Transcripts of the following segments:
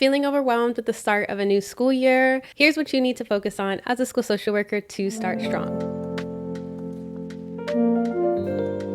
Feeling overwhelmed with the start of a new school year? Here's what you need to focus on as a school social worker to start strong.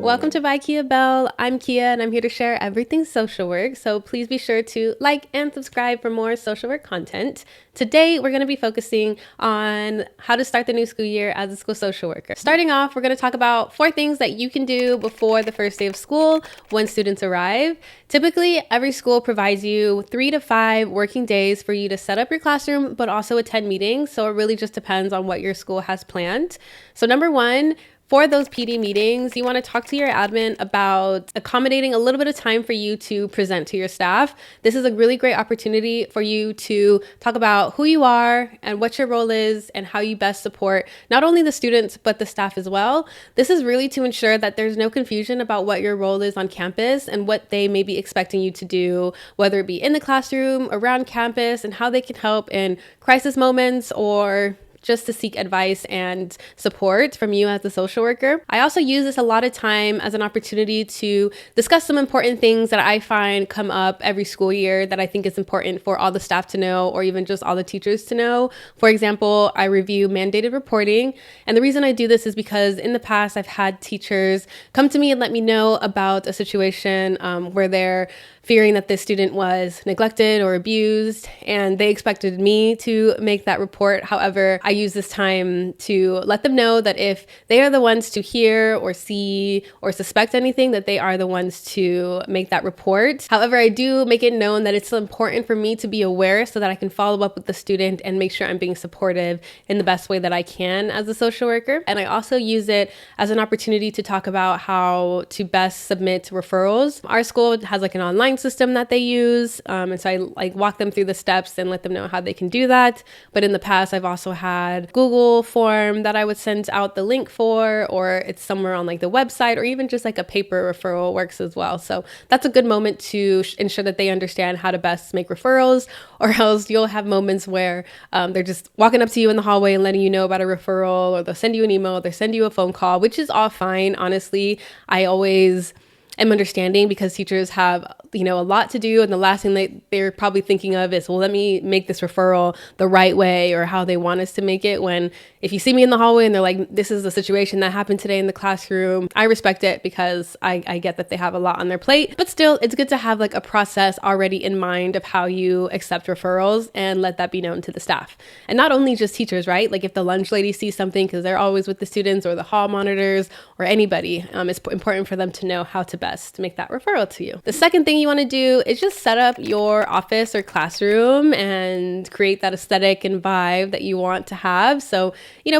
Welcome to By Kia Bell. I'm Kia and I'm here to share everything social work. So please be sure to like and subscribe for more social work content. Today, we're going to be focusing on how to start the new school year as a school social worker. Starting off, we're going to talk about 4 things that you can do before the first day of school when students arrive. Typically, every school provides you 3 to 5 working days for you to set up your classroom, but also attend meetings. So it really just depends on what your school has planned. So number 1, for those PD meetings, you want to talk to your admin about accommodating a little bit of time for you to present to your staff. This is a really great opportunity for you to talk about who you are and what your role is and how you best support not only the students, but the staff as well. This is really to ensure that there's no confusion about what your role is on campus and what they may be expecting you to do, whether it be in the classroom, around campus, and how they can help in crisis moments or just to seek advice and support from you as a social worker. I also use this a lot of time as an opportunity to discuss some important things that I find come up every school year that I think is important for all the staff to know or even just all the teachers to know. For example, I review mandated reporting. And the reason I do this is because in the past, I've had teachers come to me and let me know about a situation where they're fearing that this student was neglected or abused, and they expected me to make that report. However, I use this time to let them know that if they are the ones to hear or see or suspect anything, that they are the ones to make that report. However, I do make it known that it's important for me to be aware so that I can follow up with the student and make sure I'm being supportive in the best way that I can as a social worker. And I also use it as an opportunity to talk about how to best submit referrals. Our school has like an online system that they use. And so I walk them through the steps and let them know how they can do that. But in the past, I've also had Google form that I would send out the link for, or it's somewhere on like the website, or even just like a paper referral works as well. So that's a good moment to ensure that they understand how to best make referrals, or else you'll have moments where they're just walking up to you in the hallway and letting you know about a referral, or they'll send you an email, they'll send you a phone call, which is all fine. Honestly, I always am understanding because teachers have, a lot to do. And the last thing they're probably thinking of is, well, let me make this referral the right way or how they want us to make it. When if you see me in the hallway and they're like, this is a situation that happened today in the classroom, I respect it because I get that they have a lot on their plate. But still, it's good to have like a process already in mind of how you accept referrals and let that be known to the staff. And not only just teachers, right? Like if the lunch lady sees something because they're always with the students, or the hall monitors, or anybody, it's important for them to know how to best make that referral to you. The second thing you want to do is just set up your office or classroom and create that aesthetic and vibe that you want to have. So,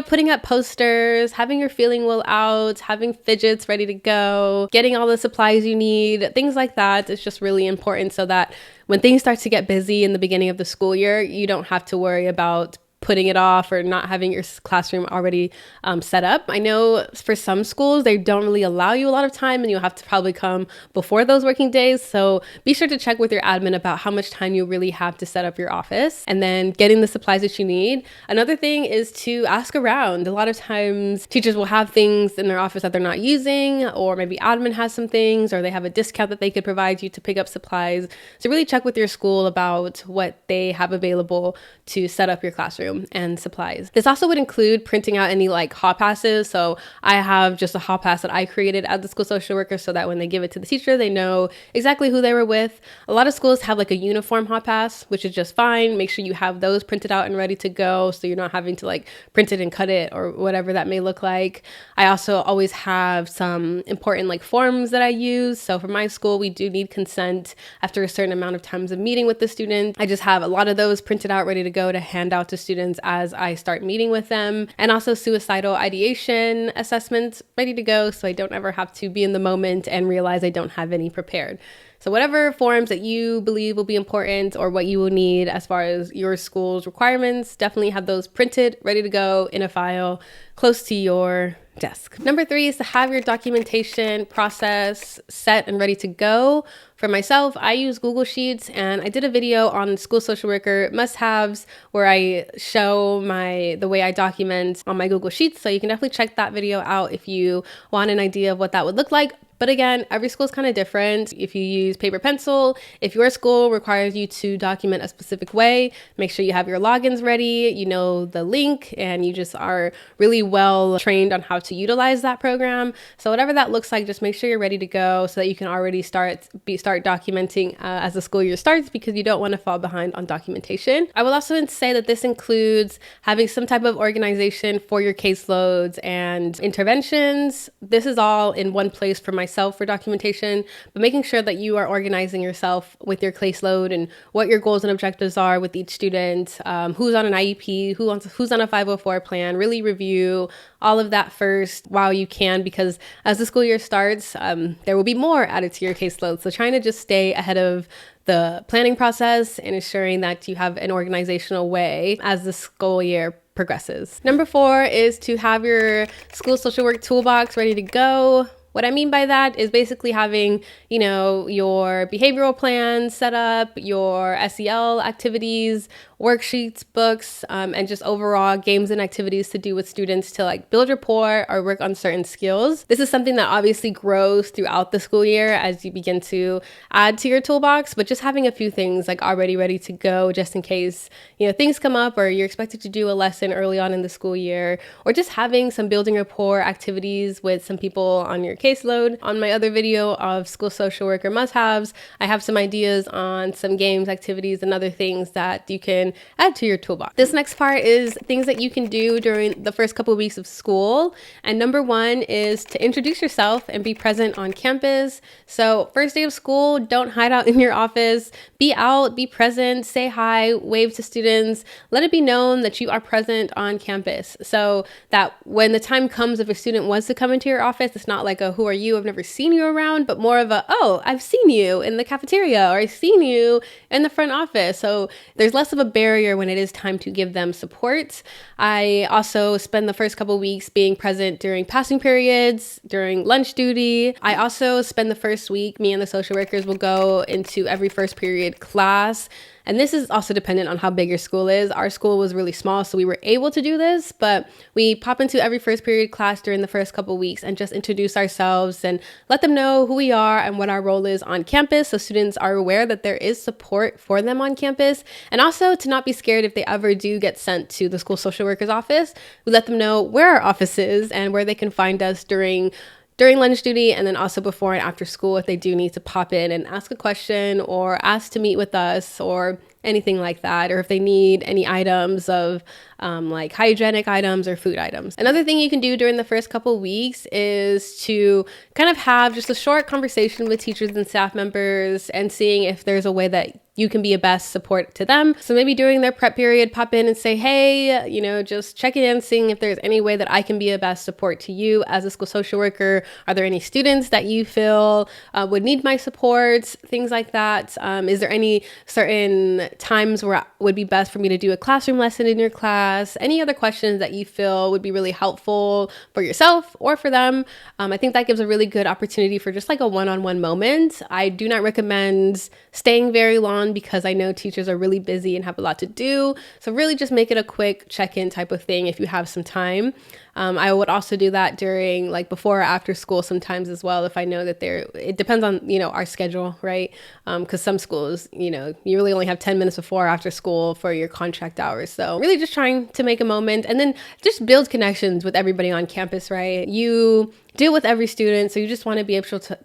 putting up posters, having your feeling wheel out, having fidgets ready to go, getting all the supplies you need, things like that is just really important so that when things start to get busy in the beginning of the school year, you don't have to worry about putting it off or not having your classroom already set up. I know for some schools, they don't really allow you a lot of time and you'll have to probably come before those working days. So be sure to check with your admin about how much time you really have to set up your office and then getting the supplies that you need. Another thing is to ask around. A lot of times teachers will have things in their office that they're not using, or maybe admin has some things, or they have a discount that they could provide you to pick up supplies. So really check with your school about what they have available to set up your classroom and supplies. This also would include printing out any like hall passes. So I have just a hall pass that I created as the school social worker so that when they give it to the teacher, they know exactly who they were with. A lot of schools have like a uniform hall pass, which is just fine. Make sure you have those printed out and ready to go so you're not having to like print it and cut it or whatever that may look like. I also always have some important like forms that I use. So for my school, we do need consent after a certain amount of times of meeting with the student. I just have a lot of those printed out ready to go to hand out to students as I start meeting with them, and also suicidal ideation assessments ready to go so I don't ever have to be in the moment and realize I don't have any prepared. So whatever forms that you believe will be important or what you will need as far as your school's requirements, definitely have those printed, ready to go in a file close to your desk. Number 3 is to have your documentation process set and ready to go. For myself, I use Google Sheets, and I did a video on school social worker must-haves where I show the way I document on my Google Sheets. So you can definitely check that video out if you want an idea of what that would look like. But again, every school is kind of different. If you use paper pencil, if your school requires you to document a specific way, make sure you have your logins ready, you know the link, and you just are really well trained on how to utilize that program. So whatever that looks like, just make sure you're ready to go so that you can already start documenting as the school year starts, because you don't want to fall behind on documentation. I will also say that this includes having some type of organization for your caseloads and interventions. This is all in one place for myself for documentation, but making sure that you are organizing yourself with your caseload and what your goals and objectives are with each student, who's on an IEP, who's on a 504 plan. Really review all of that first while you can, because as the school year starts, there will be more added to your caseload. So trying to just stay ahead of the planning process and ensuring that you have an organizational way as the school year progresses. Number 4 is to have your school social work toolbox ready to go. What I mean by that is basically having, you know, your behavioral plans set up, your SEL activities, worksheets, books, and just overall games and activities to do with students to like build rapport or work on certain skills. This is something that obviously grows throughout the school year as you begin to add to your toolbox, but just having a few things like already ready to go just in case, you know, things come up or you're expected to do a lesson early on in the school year, or just having some building rapport activities with some people on your caseload. On my other video of school social worker must-haves, I have some ideas on some games, activities, and other things that you can add to your toolbox. This next part is things that you can do during the first couple of weeks of school. And number 1 is to introduce yourself and be present on campus. So first day of school, don't hide out in your office. Be out, be present, say hi, wave to students. Let it be known that you are present on campus, so that when the time comes, if a student wants to come into your office, it's not like a who are you, I've never seen you around, but more of a, oh, I've seen you in the cafeteria, or I've seen you in the front office. So there's less of a barrier when it is time to give them support. I also spend the first couple weeks being present during passing periods, during lunch duty. I also spend the first week, me and the social workers will go into every first period class. And this is also dependent on how big your school is. Our school was really small, so we were able to do this, but we pop into every first period class during the first couple weeks and just introduce ourselves and let them know who we are and what our role is on campus, so students are aware that there is support for them on campus. And also to not be scared if they ever do get sent to the school social worker's office. We let them know where our office is and where they can find us during lunch duty, and then also before and after school if they do need to pop in and ask a question or ask to meet with us or anything like that, or if they need any items of like hygienic items or food items. Another thing you can do during the first couple weeks is to kind of have just a short conversation with teachers and staff members and seeing if there's a way that you can be a best support to them. So maybe during their prep period, pop in and say, hey, you know, just checking in, seeing if there's any way that I can be a best support to you as a school social worker. Are there any students that you feel would need my support? Things like that. Is there any certain times where it would be best for me to do a classroom lesson in your class? Any other questions that you feel would be really helpful for yourself or for them? I think that gives a really good opportunity for just like a one-on-one moment. I do not recommend staying very long because I know teachers are really busy and have a lot to do. So really just make it a quick check-in type of thing if you have some time. I would also do that during like before or after school sometimes as well, if I know that it depends on, you know, our schedule, right? Because some schools, you know, you really only have 10 minutes before or after school for your contract hours. So really just trying to make a moment and then just build connections with everybody on campus, right? You deal with every student, so you just want to be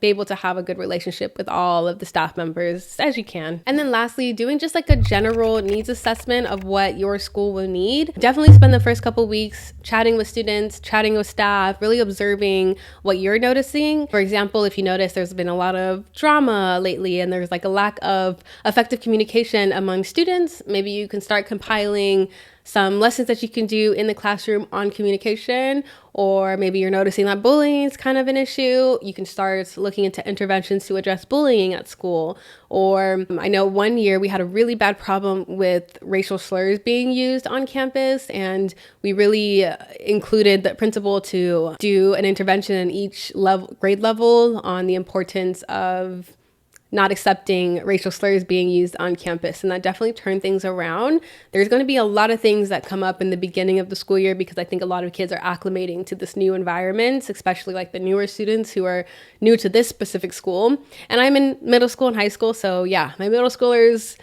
able to have a good relationship with all of the staff members as you can. And then lastly, doing just like a general needs assessment of what your school will need. Definitely spend the first couple weeks chatting with students, chatting with staff, really observing what you're noticing. For example, if you notice there's been a lot of drama lately and there's like a lack of effective communication among students, maybe you can start compiling some lessons that you can do in the classroom on communication, or maybe you're noticing that bullying is kind of an issue. You can start looking into interventions to address bullying at school. Or I know one year we had a really bad problem with racial slurs being used on campus, and we really included the principal to do an intervention in each grade level on the importance of not accepting racial slurs being used on campus. And that definitely turned things around. There's going to be a lot of things that come up in the beginning of the school year because I think a lot of kids are acclimating to this new environment, especially like the newer students who are new to this specific school. And I'm in middle school and high school. So yeah, my middle schoolers,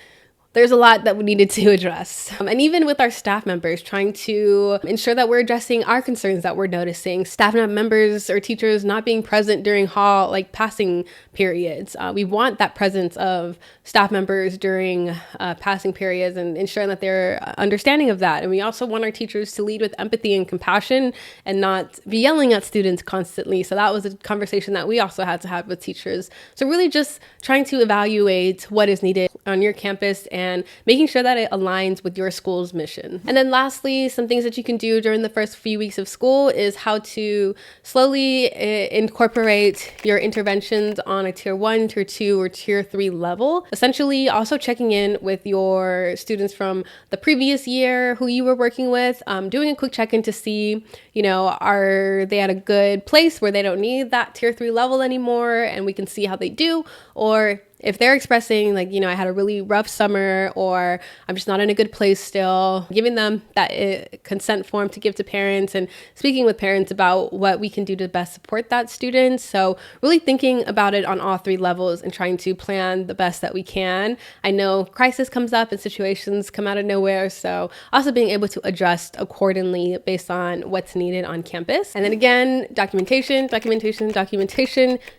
there's a lot that we needed to address. And even with our staff members, trying to ensure that we're addressing our concerns that we're noticing. Staff members or teachers not being present during passing periods. We want that presence of staff members during passing periods and ensuring that they're understanding of that. And we also want our teachers to lead with empathy and compassion and not be yelling at students constantly. So that was a conversation that we also had to have with teachers. So really just trying to evaluate what is needed on your campus and making sure that it aligns with your school's mission. And then lastly, some things that you can do during the first few weeks of school is how to slowly incorporate your interventions on a tier 1, tier 2, or tier 3 level. Essentially also checking in with your students from the previous year who you were working with, doing a quick check-in to see, are they at a good place where they don't need that tier 3 level anymore and we can see how they do, or if they're expressing I had a really rough summer or I'm just not in a good place still, giving them that consent form to give to parents and speaking with parents about what we can do to best support that student. So really thinking about it on all 3 levels and trying to plan the best that we can. I know crisis comes up and situations come out of nowhere. So also being able to adjust accordingly based on what's needed on campus. And then again, documentation,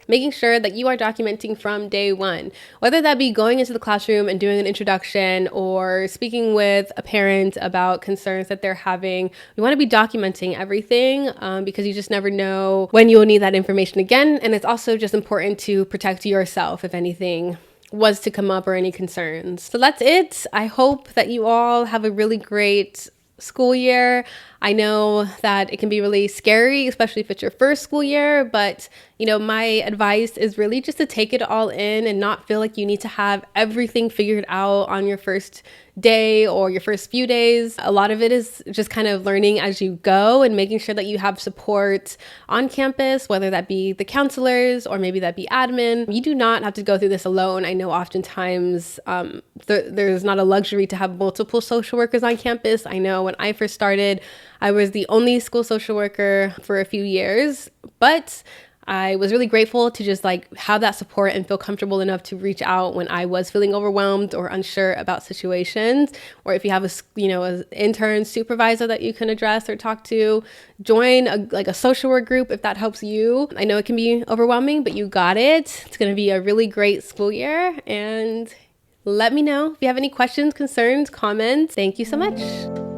making sure that you are documenting from day one. Whether that be going into the classroom and doing an introduction or speaking with a parent about concerns that they're having, we want to be documenting everything because you just never know when you will need that information again. And it's also just important to protect yourself if anything was to come up or any concerns. So that's it. I hope that you all have a really great school year. I know that it can be really scary, especially if it's your first school year, but my advice is really just to take it all in and not feel like you need to have everything figured out on your first day or your first few days. A lot of it is just kind of learning as you go and making sure that you have support on campus, whether that be the counselors or maybe that be admin. You do not have to go through this alone. I know oftentimes there's not a luxury to have multiple social workers on campus. I know when I first started, I was the only school social worker for a few years, but I was really grateful to just have that support and feel comfortable enough to reach out when I was feeling overwhelmed or unsure about situations. Or if you have an intern supervisor that you can address or talk to, join a social work group if that helps you. I know it can be overwhelming, but you got it. It's going to be a really great school year, and let me know if you have any questions, concerns, comments. Thank you so much.